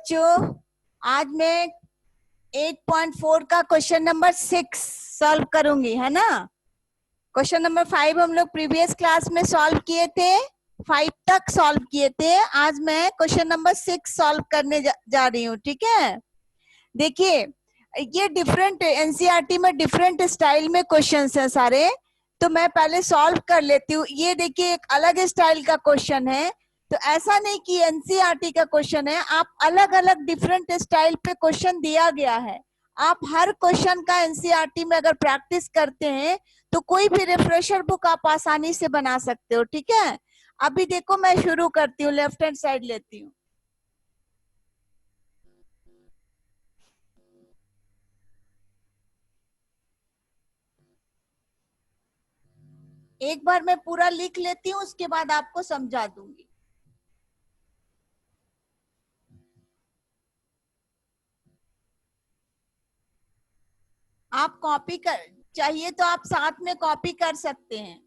बच्चों, आज मैं 8.4 का क्वेश्चन नंबर 6 सॉल्व करूंगी, है ना। क्वेश्चन नंबर 5 हम लोग प्रीवियस क्लास में सॉल्व किए थे, 5 तक सॉल्व किए थे। आज मैं क्वेश्चन नंबर 6 सॉल्व करने जा रही हूँ, ठीक है। देखिए, ये डिफरेंट एनसीईआरटी में डिफरेंट स्टाइल में क्वेश्चंस हैं सारे, तो मैं पहले सॉल्व कर लेती हूँ। ये देखिए, एक अलग स्टाइल का क्वेश्चन है, तो ऐसा नहीं कि एनसीईआरटी का क्वेश्चन है, आप अलग अलग डिफरेंट स्टाइल पे क्वेश्चन दिया गया है। आप हर क्वेश्चन का एनसीईआरटी में अगर प्रैक्टिस करते हैं तो कोई भी रिफ्रेशर बुक आप आसानी से बना सकते हो, ठीक है। अभी देखो, मैं शुरू करती हूँ, लेफ्ट हैंड साइड लेती हूँ। एक बार मैं पूरा लिख लेती हूँ, उसके बाद आपको समझा दूंगी। आप कॉपी कर चाहिए तो आप साथ में कॉपी कर सकते हैं।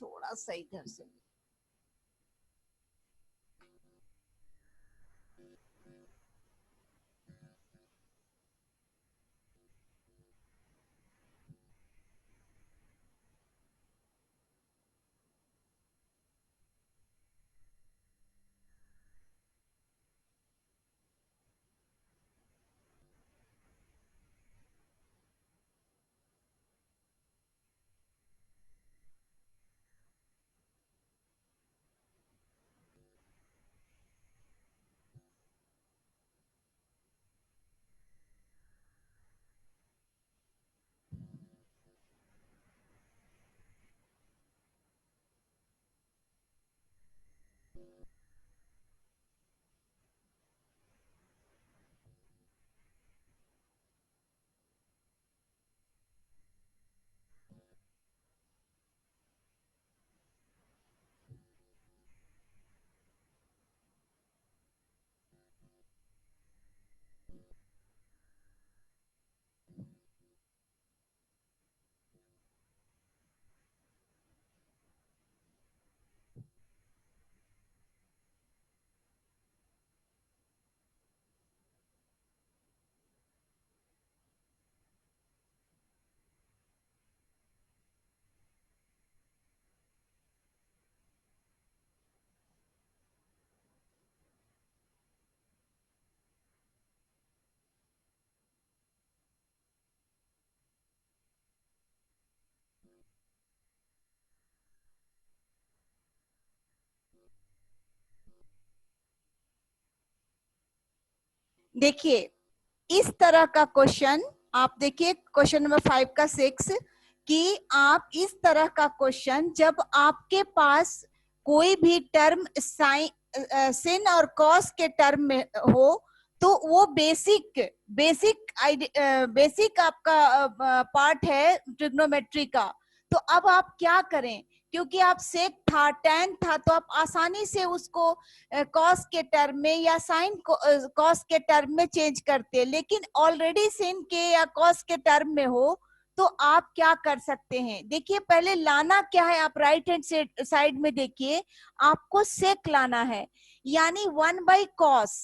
थोड़ा सा इधर से। देखिए, इस तरह का क्वेश्चन आप देखिए, क्वेश्चन नंबर 5 का 6, कि आप इस तरह का क्वेश्चन, जब आपके पास कोई भी टर्म सिन और कॉस के टर्म में हो, तो वो बेसिक बेसिक आपका पार्ट है ट्रिग्नोमेट्री का। तो अब आप क्या करें, क्योंकि आप सेक था, टैन था, तो आप आसानी से उसको कॉस के टर्म में या साइन कॉस के टर्म में चेंज करते हैं। लेकिन ऑलरेडी सिन के या कॉस के टर्म में हो, तो आप क्या कर सकते हैं। देखिए, पहले लाना क्या है, आप राइट हैंड साइड में देखिए, आपको सेक लाना है, यानी 1/cos।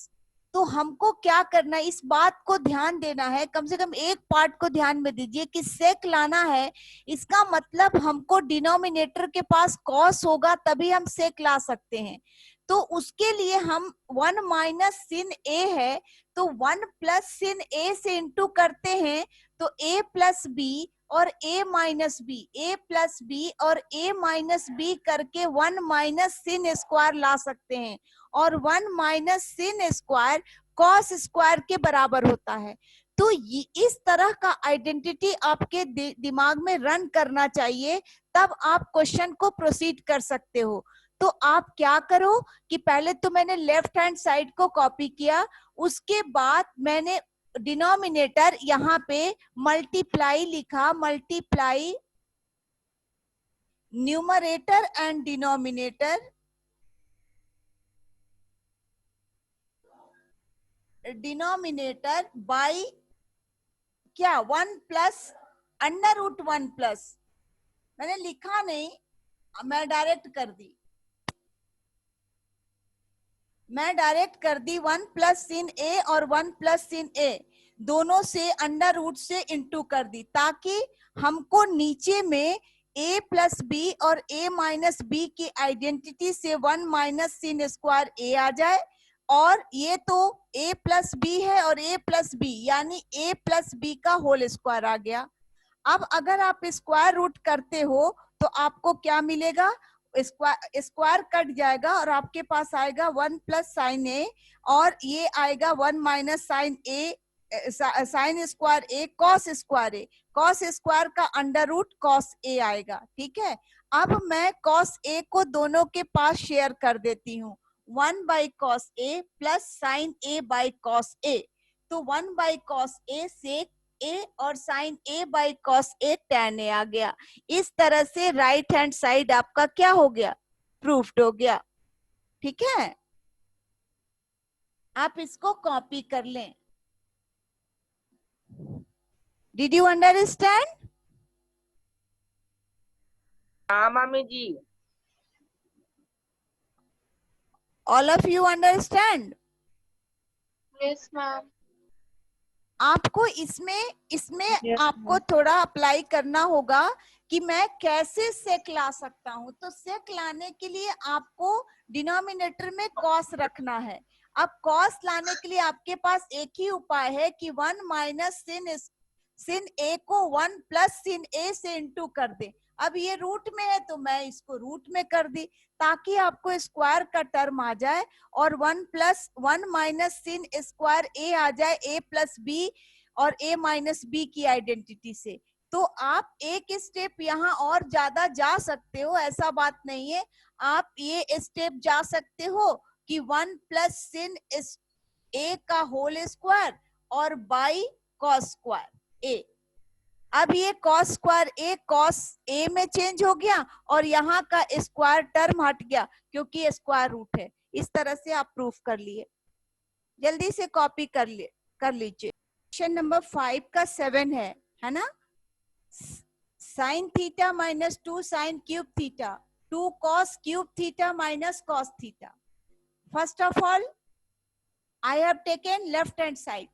तो हमको क्या करना है, इस बात को ध्यान देना है, कम से कम एक पार्ट को ध्यान में दीजिए कि सेक लाना है। इसका मतलब हमको डिनोमिनेटर के पास कॉस होगा तभी हम सेक ला सकते हैं। तो उसके लिए हम 1 माइनस सिन ए है, तो 1 प्लस सिन ए से इंटू करते हैं, तो a प्लस बी और a minus B, a plus B और a माइनस बी करके 1 माइनस सिन स्क्वायर ला सकते हैं। और 1 माइनस सिन स्क्वायर कॉस स्क्वायर के बराबर होता है। तो इस तरह का आइडेंटिटी आपके दिमाग में रन करना चाहिए, तब आप क्वेश्चन को प्रोसीड कर सकते हो। तो आप क्या करो कि पहले तो मैंने लेफ्ट हैंड साइड को कॉपी किया, उसके बाद मैंने डिनोमिनेटर यहाँ पे मल्टीप्लाई लिखा, multiply numerator and denominator, denominator by क्या 1 प्लस अंडर रूट 1 प्लस, मैंने लिखा नहीं, मैं डायरेक्ट कर दी, मैं डायरेक्ट कर दी 1 प्लस sin a और 1 प्लस sin a दोनों से अंडर रूट से इंटू कर दी, ताकि हमको नीचे में a प्लस बी और a माइनस बी की आइडेंटिटी से 1 माइनस sin स्क्वायर a आ जाए, और ये तो a प्लस बी है और a प्लस बी यानी a प्लस बी का होल स्क्वायर आ गया। अब अगर आप स्क्वायर रूट करते हो तो आपको क्या मिलेगा, स्क्वायर कट जाएगा और आपके पास आएगा 1 प्लस साइन ए, और ये आएगा 1 माइनस साइन ए, साइन स्क्वायर ए कॉस स्क्वायर ए, कॉस स्क्वायर का अंडर रूट कॉस ए आएगा। ठीक है, अब मैं कॉस ए को दोनों के पास शेयर कर देती हूँ, 1 by cos A plus sine A by cos A, तो 1 by cos A sec A और sine A by cos A tan A आ गया। इस तरह से राइट हैंड साइड आपका क्या हो गया, प्रूफ्ड हो गया। ठीक है, आप इसको कॉपी कर लें। Did you understand? हाँ मामी जी। All of you understand? Yes ma'am. आपको इसमें Yes, आपको थोड़ा अप्लाई करना होगा कि मैं कैसे सेक ला सकता हूं। तो सेक लाने के लिए आपको डिनोमिनेटर में कॉस रखना है। अब कॉस लाने के लिए आपके पास एक ही उपाय है कि 1 माइनस सिन ए को 1 प्लस सिन ए से इंटू कर दे। अब ये रूट में है तो मैं इसको रूट में कर दी, ताकि आपको स्क्वायर का टर्म आ जाए और 1 प्लस 1 माइनस सिन स्क्वायर ए आ जाए a प्लस बी और a माइनस बी की आइडेंटिटी से। तो आप एक स्टेप यहाँ और ज्यादा जा सकते हो, ऐसा बात नहीं है, आप ये स्टेप जा सकते हो कि 1 प्लस सिन ए का होल स्क्वायर और बाई कॉस स्क्वायर ए। अब ये cos square A cos A में चेंज हो गया और यहाँ का स्क्वायर टर्म हट गया क्योंकि स्क्वायर रूट है। इस तरह से आप प्रूफ कर लिए। जल्दी से कॉपी कर लीजिए। क्वेश्चन नंबर 5 का 7 है ना। Sine theta minus 2 sine cube theta 2 cos cube theta minus cos theta. First of all I have taken left hand side,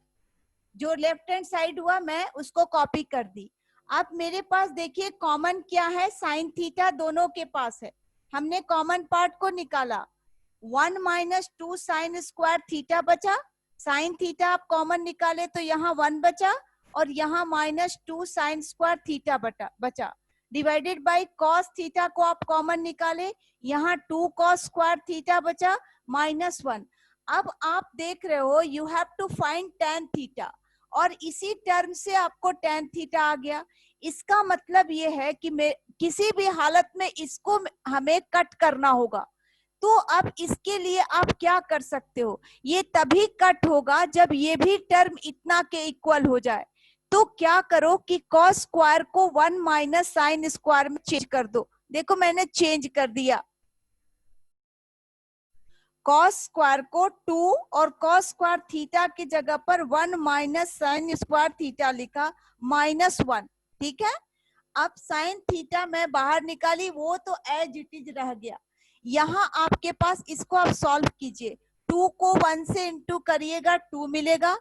जो लेफ्ट हैंड साइड हुआ मैं उसको कॉपी कर दी। अब मेरे पास देखिए कॉमन क्या है, साइन थीटा दोनों के पास है, हमने कॉमन पार्ट को निकाला। 1 माइनस 2 साइन स्क्वायर थीटा बचा, साइन थीटा आप कॉमन निकाले तो यहाँ 1 बचा और यहाँ माइनस 2 साइन स्क्वायर थीटा बचा, डिवाइडेड बाई कॉस थीटा को आप कॉमन निकाले, यहाँ 2 कॉस स्क्वायर थीटा बचा माइनस 1। अब आप देख रहे हो you have to find tan theta, और इसी टर्म से आपको tan थीटा आ गया। इसका मतलब ये है कि किसी भी हालत में इसको हमें कट करना होगा। तो अब इसके लिए आप क्या कर सकते हो, ये तभी कट होगा जब ये भी टर्म इतना के इक्वल हो जाए। तो क्या करो कि कॉस स्क्वायर को 1 माइनस साइन स्क्वायर में चेंज कर दो। देखो मैंने चेंज कर दिया, कॉस स्क्वायर को 2 और कॉस स्क्वायर थीटा की जगह पर 1 माइनस साइन स्क्वायर थीटा लिखा -1। ठीक है, अब साइन थीटा मैं बाहर निकाली, वो तो एज इट इज रह गया। यहाँ आपके पास इसको आप सॉल्व कीजिए, 2 को 1 से इंटू करिएगा 2 मिलेगा,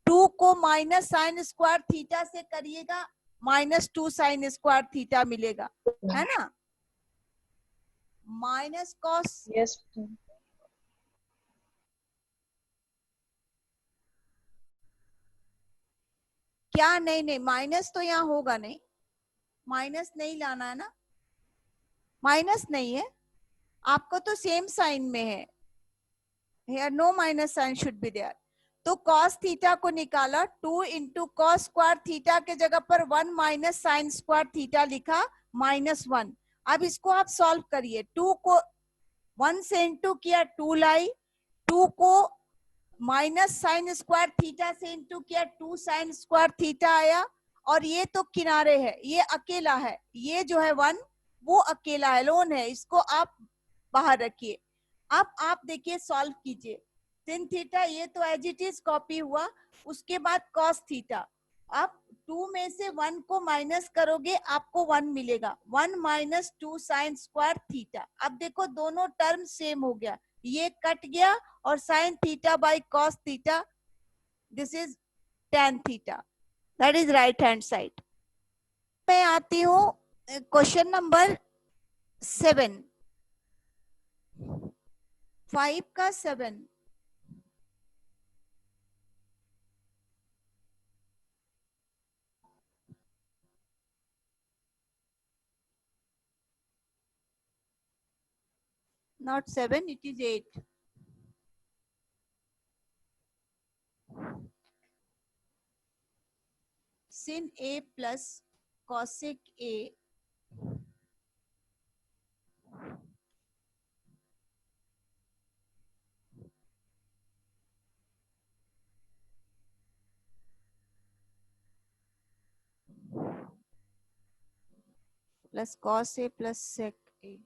2 को माइनस साइन स्क्वायर थीटा से करिएगा -2 साइन स्क्वायर थीटा मिलेगा, है ना। माइनस कॉस, यस क्या नहीं माइनस तो यहाँ होगा नहीं, माइनस नहीं लाना है ना, माइनस नहीं है, आपको तो सेम साइन में है, here no minus sign should be there। तो cos थीटा को निकाला, 2 इंटू कॉस स्क्वायर थीटा के जगह पर 1 माइनस साइन स्क्वायर थीटा लिखा -1। अब इसको आप सॉल्व करिए, 2 को 1 से इंटू किया 2 लाई, 2 को माइनस साइन स्क्वायर थीटा से इंटू किया 2 साइन स्क्वायर थीटा आया, और ये तो किनारे है, ये अकेला है, ये जो है 1 वो अकेला एलोन है, इसको आप बाहर रखिए। अब आप देखिए, सॉल्व कीजिए। sin थीटा ये तो एज इट इज कॉपी हुआ, उसके बाद cos थीटा। आप 2 में से 1 को माइनस करोगे, आपको 1 मिलेगा। 1 माइनस 2 साइन स्क्वायर थीटा। अब देखो दोनों टर्म सेम हो गया, ये कट गया और sine theta by cos theta, this is tan theta, that is right hand side. मैं आती हूँ क्वेश्चन नंबर 7, 5 का 7। Not 7, it is 8. Sin A plus cosec A plus cos A plus sec A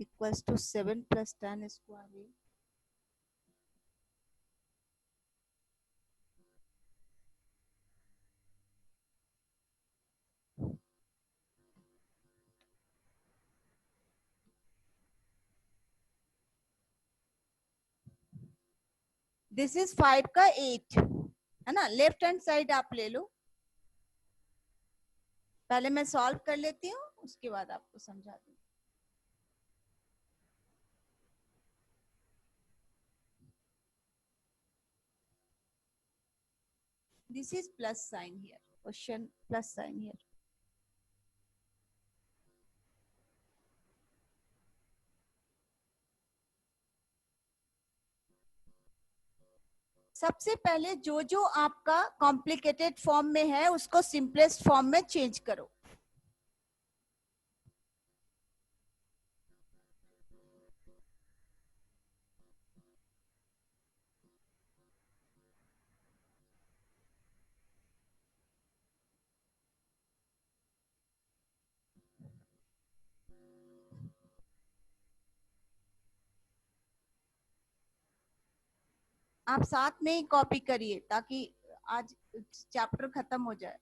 equals to 7 plus tan square A. This is 5 का 8 है ना। Left hand side आप ले लो, पहले मैं सॉल्व कर लेती हूँ, उसके बाद आपको समझा दूँ। This is plus sign here, question plus sign here. सबसे पहले जो जो आपका कॉम्प्लिकेटेड फॉर्म में है उसको सिंपलेस्ट फॉर्म में चेंज करो। आप साथ में ही कॉपी करिए ताकि आज चैप्टर खत्म हो जाए।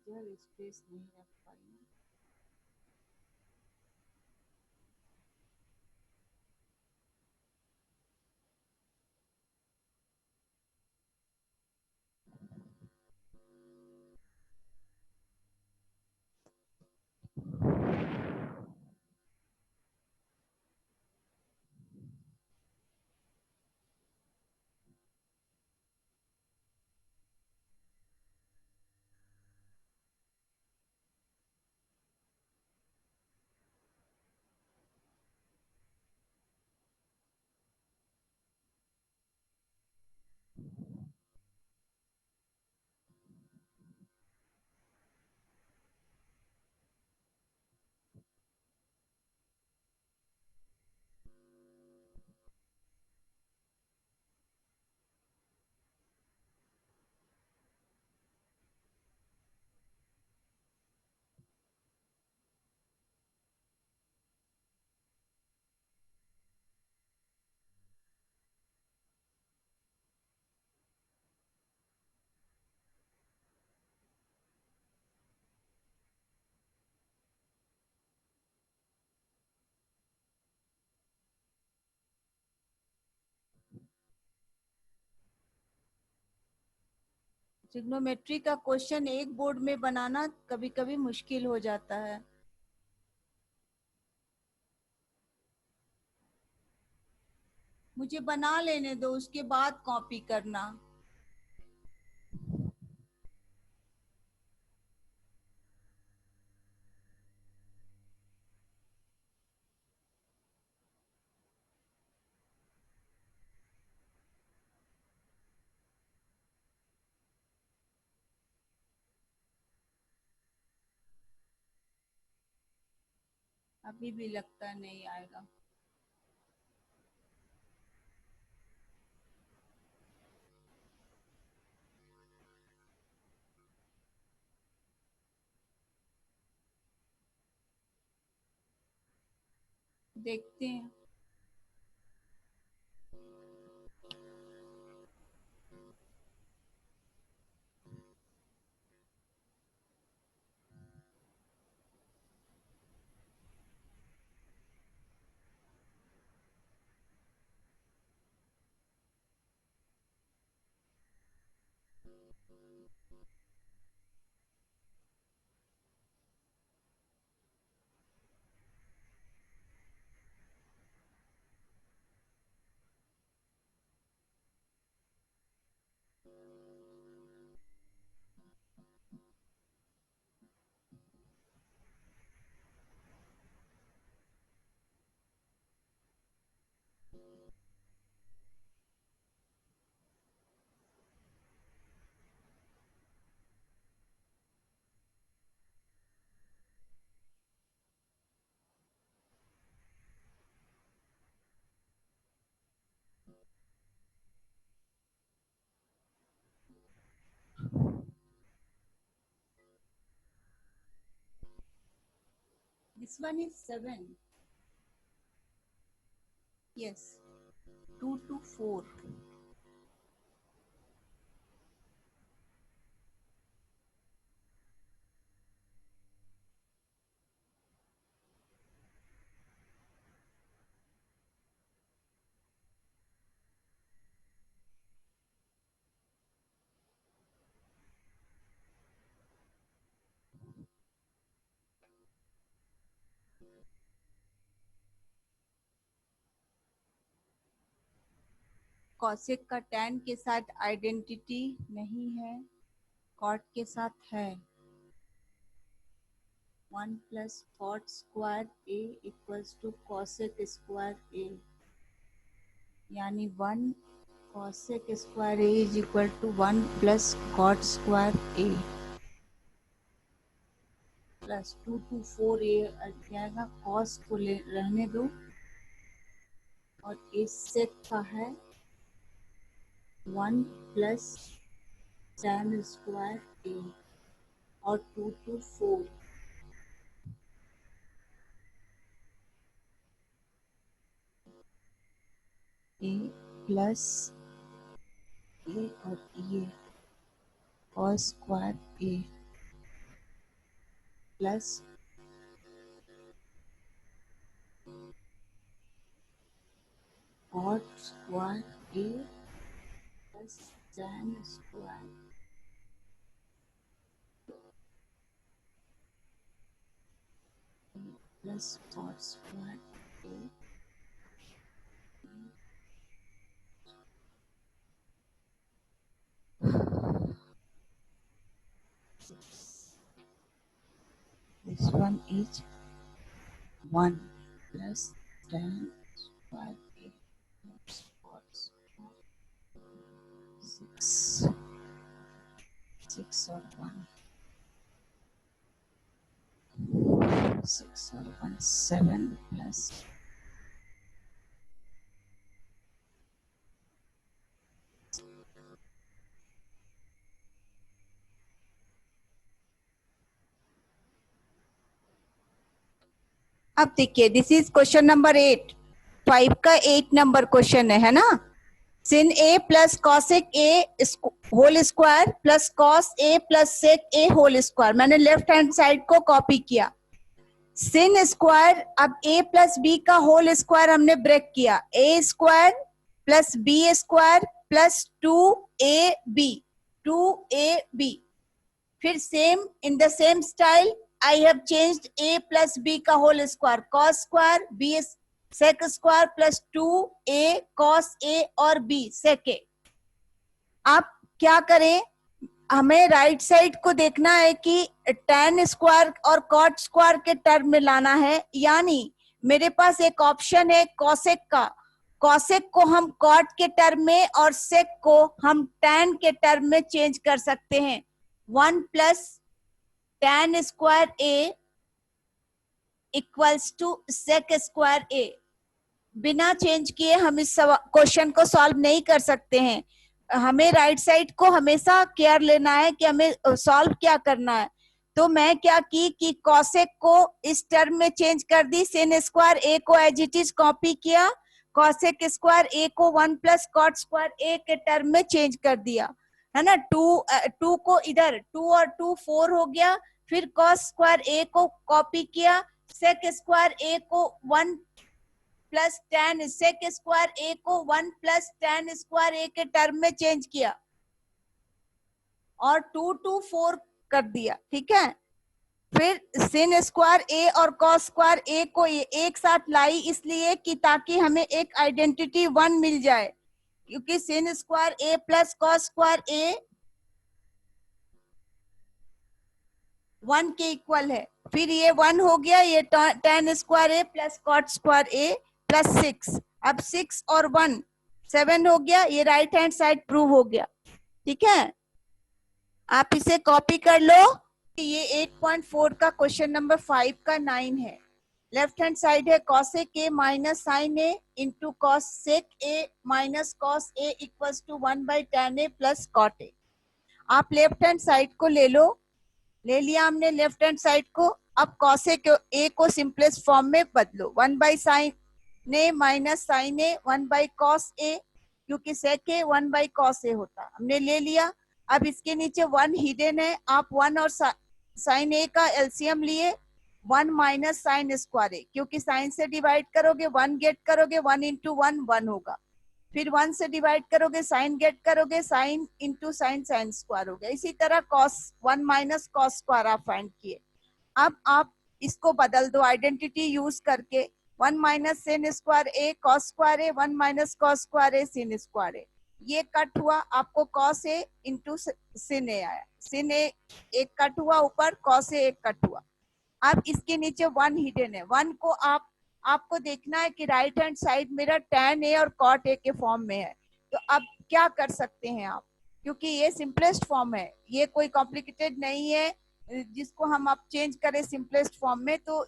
इधर स्पेस नहीं रख पाई। ट्रिग्नोमेट्री का क्वेश्चन एक बोर्ड में बनाना कभी कभी मुश्किल हो जाता है। मुझे बना लेने दो, उसके बाद कॉपी करना। अभी भी लगता नहीं आएगा। देखते हैं। This one is 7. Yes. 2 to 4. Cosec का टैन के साथ आइडेंटिटी नहीं है, कॉट के साथ है। 1 plus cot square A equals to cosec square A, यानी 1 cosec square A is equal to 1 plus cot square A plus 2 to 4 A जाएगा। कॉस को रहने दो, और इस सेक का है 1 प्लस tan स्क्वायर ए, और 2 to 4 ए प्लस ए और ये cos square A plus cot square A plus tan square plus cot square A. This one is 1 plus tan square a plus cot square 6 और 1 6 और 1 7 plus अब देखिए, this is question number 8। 5 का 8 number question है ना। sin a plus cosec a whole square plus cos a plus sec a whole square. मैंने left hand side को copy किया। sin स्क्वायर, अब a प्लस b का होल स्क्वायर हमने break किया, a square plus b square plus 2ab 2ab. फिर same in the same style I have changed a plus b का whole square, cos square b sec square plus 2a cos a और b sec a. आप क्या करें, हमें right side को देखना है कि tan स्क्वायर और cot स्क्वायर के टर्म में लाना है, यानी मेरे पास एक ऑप्शन है cosec का, cosec को हम cot के टर्म में और sec को हम tan के टर्म में चेंज कर सकते हैं. 1 plus tan square a equals to sec square a. बिना चेंज किए हम इस क्वेश्चन को सॉल्व नहीं कर सकते हैं. हमें राइट साइड को हमेशा केयर लेना है कि हमें सॉल्व क्या करना है. तो मैं क्या की कि cosec को इस टर्म में चेंज कर दी, sin स्क्वायर a को एज इट इज कॉपी किया, cosec स्क्वायर a को 1 प्लस cot स्क्वायर a के टर्म में चेंज कर दिया, है ना. 2 को इधर 2 और 2 4 हो गया. फिर cos स्क्वायर a को कॉपी किया, sec स्क्वायर a को 1 plus tan sec square a को 1 प्लस tan स्क्वायर a के टर्म में चेंज किया और 2 2 4 कर दिया. ठीक है. फिर sin स्क्वायर a और cos स्क्वायर a को एक साथ लाई, इसलिए कि ताकि हमें एक आइडेंटिटी 1 मिल जाए, क्योंकि sin square a plus cos square a 1 के इक्वल है. फिर ये 1 हो गया, ये tan square a plus cot square a plus 6. अब 6 और 1 7 हो गया. ये राइट हैंड साइड प्रूव हो गया. ठीक है, आप इसे कॉपी कर लो. ये 8.4 का क्वेश्चन नंबर 5 का 9 है. लेफ्ट हैंड साइड है cosec a minus sin a into cosec a minus cos a equals to 1 by tan a plus cot a. आप लेफ्ट हैंड साइड को ले लो. ले लिया हमने लेफ्ट हैंड साइड को. अब cosec a को सिंपलेस्ट फॉर्म में बदलो. 1 by sin a minus sin a 1 by cos a, क्योंकि sec a 1 by cos a होता, हमने ले लिया. अब इसके नीचे 1 हिडन है. आप 1 और sin a का एलसीएम लिए, 1 माइनस sin स्क्वायर a, क्योंकि sin से डिवाइड करोगे 1 गेट करोगे, 1 इंटू 1 1 होगा. फिर 1 से डिवाइड करोगे sin गेट करोगे, sin into sin sin square हो गया. इसी तरह cos 1 माइनस cos स्क्वायर आप फाइंड किए. अब आप इसको बदल दो आइडेंटिटी यूज करके. 1 minus sin square a cos square a, 1 minus cos square a sin square a. ये कट हुआ, आपको cos a into sin a आया. sin a एक कट हुआ ऊपर, cos a एक कट हुआ. अब इसके नीचे 1 हिडन है. 1 को आपको देखना है कि राइट हैंड साइड मेरा tan a और cot a के फॉर्म में है. तो अब क्या कर सकते हैं आप, क्योंकि ये सिंपलेस्ट फॉर्म है, ये कोई कॉम्प्लिकेटेड नहीं है जिसको हम आप चेंज करें सिंपलेस्ट फॉर्म में. तो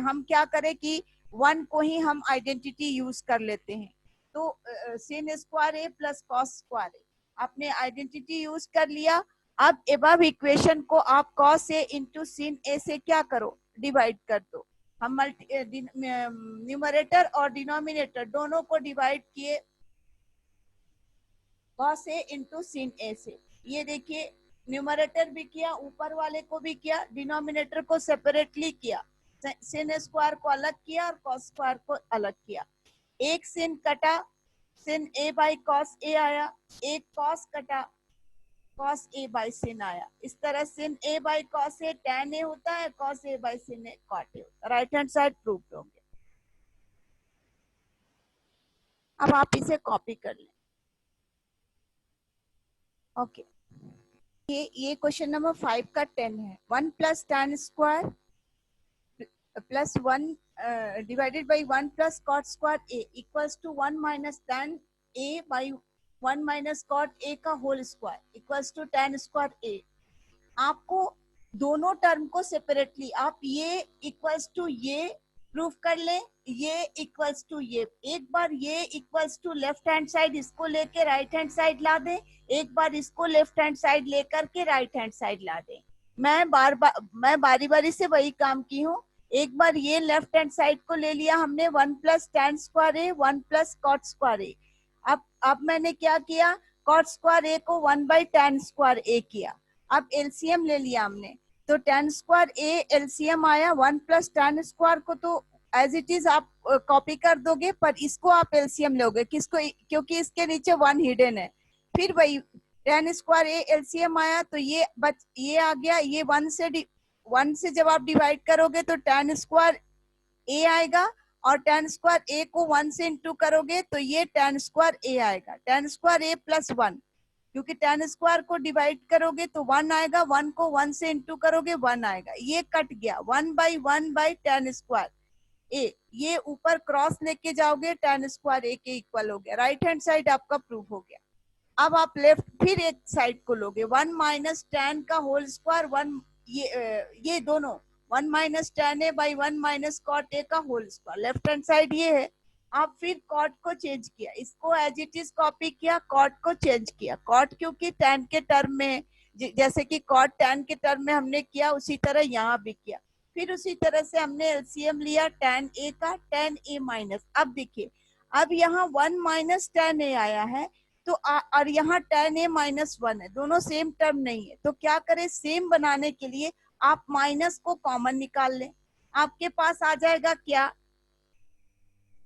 हम क्या करें कि 1 को ही हम आइडेंटिटी यूज कर लेते हैं. तो sin square a plus cos square a आपने आइडेंटिटी यूज कर लिया. अब एबव इक्वेशन को आप cos a into sin a से क्या करो, डिवाइड कर दो. हम न्यूमरेटर और डिनोमिनेटर दोनों को डिवाइड किए cos a into sin a से. ये देखिए, न्यूमरेटर भी किया, ऊपर वाले को भी किया, डिनोमिनेटर को सेपरेटली किया, sin स्क्वायर को अलग किया और cos स्क्वायर को अलग किया. एक sin कटा, sin a by cos a आया. एक cos कटा, cos a बाई sin आया. इस तरह sin a by cos a tan a होता है, cos a by sin a cot a होता है. राइट हैंड साइड प्रूव होंगे. अब आप इसे कॉपी कर लें. ओके, ये क्वेश्चन नंबर 5 का 10 है. 1 plus tan square plus 1 divided by 1 plus cot square a equals to 1 minus tan a by 1 minus cot a का whole square equals to tan square a. आपको दोनों टर्म को separately आप ये equals to ये proof कर लें, ये इक्वल्स टू ये. एक बार ये equals to left hand side इसको लेके राइट हैंड साइड ला दें, एक बार इसको लेफ्ट हैंड साइड लेकर के राइट हैंड साइड ला दें. मैं बारी बारी से वही काम की हूँ. एक बार ये लेफ्ट हैंड साइड को ले लिया हमने, 1 plus tan square a 1 plus cot square a. अब मैंने क्या किया, cot स्क्वायर a को 1 बाई tan स्क्वायर a किया. अब एलसीएम ले लिया हमने, तो tan स्क्वायर a एलसीएम आया. 1 प्लस tan स्क्वायर को तो एज इट इज आप कॉपी कर दोगे, पर इसको आप एलसीएम लोगे किसको, क्योंकि इसके नीचे 1 हिडन है. फिर वही टेन स्क्वायर ए एलसीएम आया तो ये आ गया, ये 1 से जब आप डिवाइड करोगे तो टेन स्क्वायर ए आएगा, और टेन स्क्वायर ए को 1 से इंटू करोगे तो ये टेन स्क्वायर ए आएगा, टेन स्क्वायर ए प्लस 1, क्योंकि टेन स्क्वायर को डिवाइड करोगे तो 1 आएगा, 1 को 1 से इंटू करोगे 1 आएगा, ये कट गया 1 बाई टेन स्क्वायर ए, ये ऊपर क्रॉस लेके जाओगे टेन स्क्वायर ए के इक्वल हो गया, राइट हैंड साइड आपका प्रूफ हो गया। अब आप लेफ्ट फिर एक साइड को लोगे, 1 माइनस टेन का होल स्क्वायर, 1 ये दोनों 1 minus tan A by 1 minus cot A का whole square, left hand side ये है। आप फिर कॉट को चेंज किया, इसको एज इट इज कॉपी किया, कॉट को चेंज किया, कॉट क्योंकि टेन के टर्म में, जैसे कि कॉट टेन के टर्म में हमने किया उसी तरह यहाँ भी किया। फिर उसी तरह से हमने एलसीएम लिया टेन ए का, टेन ए माइनस, अब देखिए अब यहाँ 1 माइनस टेन ए आया है तो और यहाँ टेन ए माइनस 1 है, दोनों सेम टर्म नहीं है, तो क्या करें, सेम बनाने के लिए आप माइनस को कॉमन निकाल लें, आपके पास आ जाएगा क्या,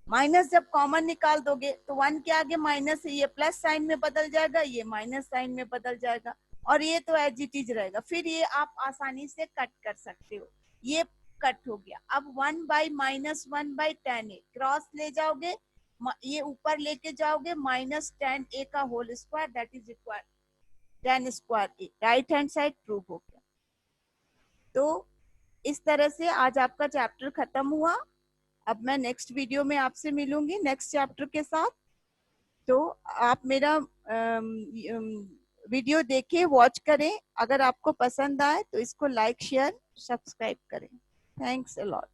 माइनस जब कॉमन निकाल दोगे तो 1 के आगे माइनस है, ये प्लस साइन में बदल जाएगा, ये माइनस साइन में बदल जाएगा, और ये तो एज इट इज रहेगा। फिर ये आप आसानी से कट कर सकते हो, ये कट हो गया। अब 1 by minus 1 by ten A cross ले जाओगे, ये ऊपर लेके जाओगे, माइनस टेन ए का whole square, that is equal tan square A, right hand side proof हो गया। तो इस तरह से आज आपका चैप्टर खत्म हुआ। अब मैं नेक्स्ट वीडियो में आपसे मिलूंगी नेक्स्ट चैप्टर के साथ, तो आप मेरा वीडियो देखें, वॉच करें, अगर आपको पसंद आए तो इसको लाइक शेयर सब्सक्राइब करें। Thanks a lot.